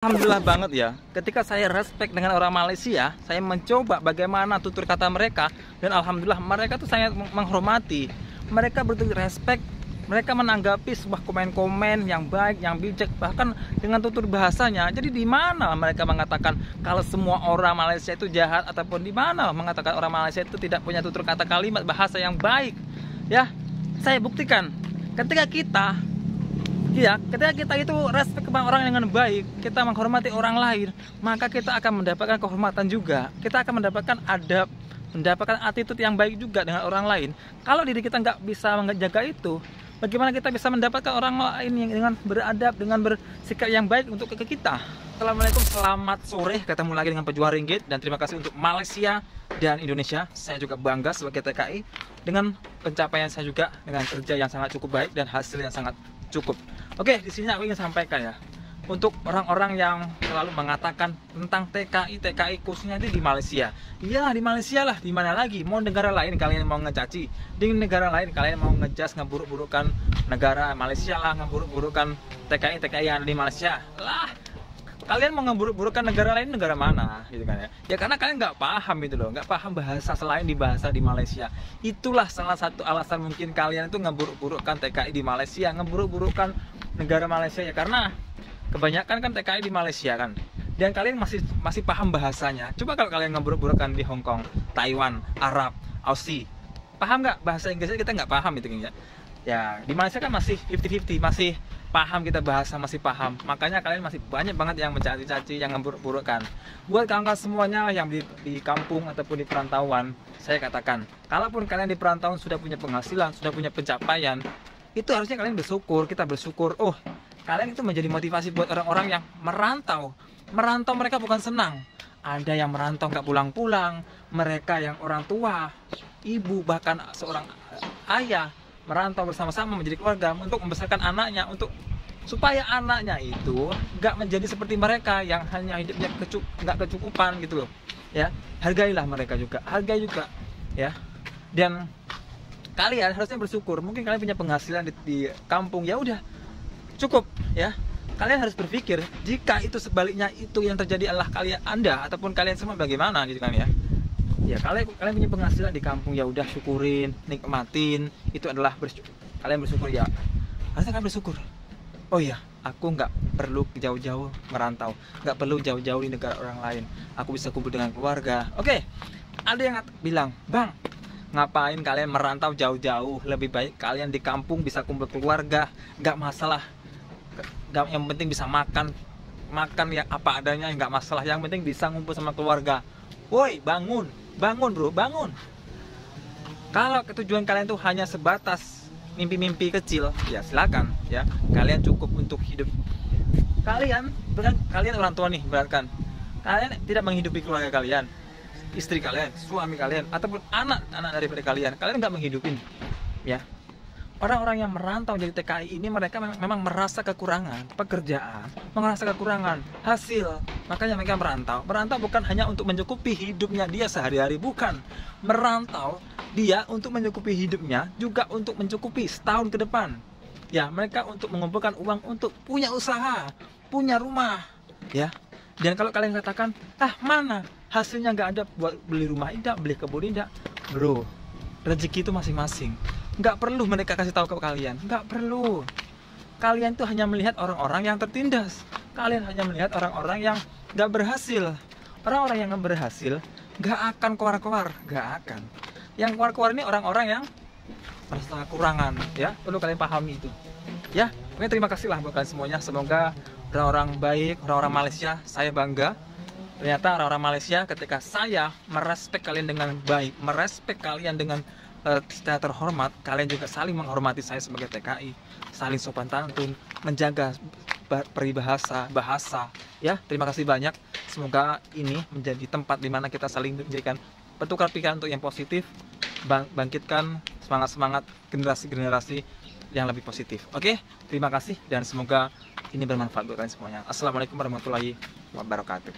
Alhamdulillah banget ya, ketika saya respect dengan orang Malaysia, saya mencoba bagaimana tutur kata mereka, dan alhamdulillah mereka tuh sangat menghormati. Mereka betul respect, mereka menanggapi sebuah komen-komen yang baik, yang bijak, bahkan dengan tutur bahasanya. Jadi di mana mereka mengatakan kalau semua orang Malaysia itu jahat, ataupun di mana mengatakan orang Malaysia itu tidak punya tutur kata kalimat bahasa yang baik. Ya, saya buktikan ketika kita itu respect kepada orang dengan baik, kita menghormati orang lain, maka kita akan mendapatkan kehormatan juga. Kita akan mendapatkan adab, mendapatkan attitude yang baik juga dengan orang lain. Kalau diri kita nggak bisa menjaga itu, bagaimana kita bisa mendapatkan orang lain yang dengan beradab, dengan bersikap yang baik untuk ke kita. Assalamualaikum, selamat sore, ketemu lagi dengan Pejuang Ringgit, dan terima kasih untuk Malaysia dan Indonesia. Saya juga bangga sebagai TKI dengan pencapaian saya juga, dengan kerja yang sangat cukup baik dan hasil yang sangat cukup. Oke, di sini aku ingin sampaikan ya, untuk orang-orang yang selalu mengatakan tentang TKI khususnya di Malaysia. Iya, di Malaysia lah, di mana lagi? Mau negara lain kalian mau ngecaci, di negara lain kalian mau ngejas, ngeburuk-burukan negara Malaysia lah, ngeburuk-burukan TKI yang ada di Malaysia lah. Kalian mau ngeburuk-burukan negara lain, negara mana gitu kan ya? Ya karena kalian nggak paham itu loh, nggak paham bahasa selain di bahasa di Malaysia. Itulah salah satu alasan mungkin kalian itu ngeburuk-burukan TKI di Malaysia, ngeburuk-burukan negara Malaysia ya, karena kebanyakan kan TKI di Malaysia kan, dan kalian masih paham bahasanya. Coba kalau kalian ngeburuk-burukan di Hong Kong, Taiwan, Arab, Aussie, paham nggak bahasa Inggrisnya? Kita nggak paham itu kan ya. Ya di Malaysia kan masih 50-50, masih paham kita bahasa, masih paham. Makanya kalian masih banyak banget yang mencaci-caci, yang ngeburuk-burukan. Buat kawan-kawan semuanya yang di kampung ataupun di perantauan, saya katakan, kalaupun kalian di perantauan sudah punya penghasilan, sudah punya pencapaian, itu harusnya kalian bersyukur. Kita bersyukur, oh kalian itu menjadi motivasi buat orang-orang yang merantau. Merantau mereka bukan senang. Ada yang merantau nggak pulang-pulang, mereka yang orang tua, ibu, bahkan seorang ayah merantau bersama-sama menjadi keluarga untuk membesarkan anaknya, untuk supaya anaknya itu nggak menjadi seperti mereka yang hanya hidupnya nggak kecukupan gitu loh ya. Hargailah mereka juga, hargai juga ya. Dan kalian harusnya bersyukur. Mungkin kalian punya penghasilan di kampung, ya udah cukup ya. Kalian harus berpikir jika itu sebaliknya, itu yang terjadi adalah Anda ataupun kalian semua, bagaimana gitu kan ya. Ya kalian punya penghasilan di kampung, ya udah syukurin, nikmatin. Itu adalah kalian bersyukur ya. Harusnya kalian bersyukur. Oh iya, aku nggak perlu jauh-jauh merantau, nggak perlu jauh-jauh di negara orang lain. Aku bisa kumpul dengan keluarga. Oke, ada yang bilang, Bang, ngapain kalian merantau jauh-jauh? Lebih baik kalian di kampung bisa kumpul keluarga, nggak masalah. Yang penting bisa makan yang apa adanya, nggak masalah. Yang penting bisa ngumpul sama keluarga. Woi, bangun bro, bangun. Kalau tujuan kalian tuh hanya sebatas mimpi-mimpi kecil, ya silakan ya. Kalian cukup untuk hidup kalian. Kalian orang tua nih, berarti kalian tidak menghidupi keluarga kalian, istri kalian, suami kalian, ataupun anak-anak daripada kalian nggak menghidupin ya. Orang-orang yang merantau jadi TKI ini, mereka memang merasa kekurangan pekerjaan, merasa kekurangan hasil. Makanya mereka merantau. Merantau bukan hanya untuk mencukupi hidupnya dia sehari-hari, bukan. Merantau dia untuk mencukupi hidupnya, juga untuk mencukupi setahun ke depan. Ya, mereka untuk mengumpulkan uang untuk punya usaha, punya rumah, ya. Dan kalau kalian katakan, mana hasilnya nggak ada buat beli rumah indah, beli kebun indah, bro, rezeki itu masing-masing. Nggak perlu mereka kasih tahu ke kalian, nggak perlu. Kalian tuh hanya melihat orang-orang yang tertindas. Kalian hanya melihat orang-orang yang nggak berhasil. Orang-orang yang nggak berhasil nggak akan keluar-keluar, nggak akan. Yang keluar-keluar ini orang-orang yang merasa kekurangan, ya. Perlu kalian pahami itu, ya. Oke, terima kasih lah buat kalian semuanya. Semoga orang-orang baik, orang-orang Malaysia, saya bangga. Ternyata orang-orang Malaysia ketika saya merespek kalian dengan baik, merespek kalian dengan secara terhormat, kalian juga saling menghormati saya sebagai TKI, saling sopan santun, menjaga peribahasa bahasa ya. Terima kasih banyak. Semoga ini menjadi tempat di mana kita saling menjadikan bertukar pikiran untuk yang positif, bangkitkan semangat generasi yang lebih positif. Oke, terima kasih dan semoga ini bermanfaat buat kalian semuanya. Assalamualaikum warahmatullahi wabarakatuh.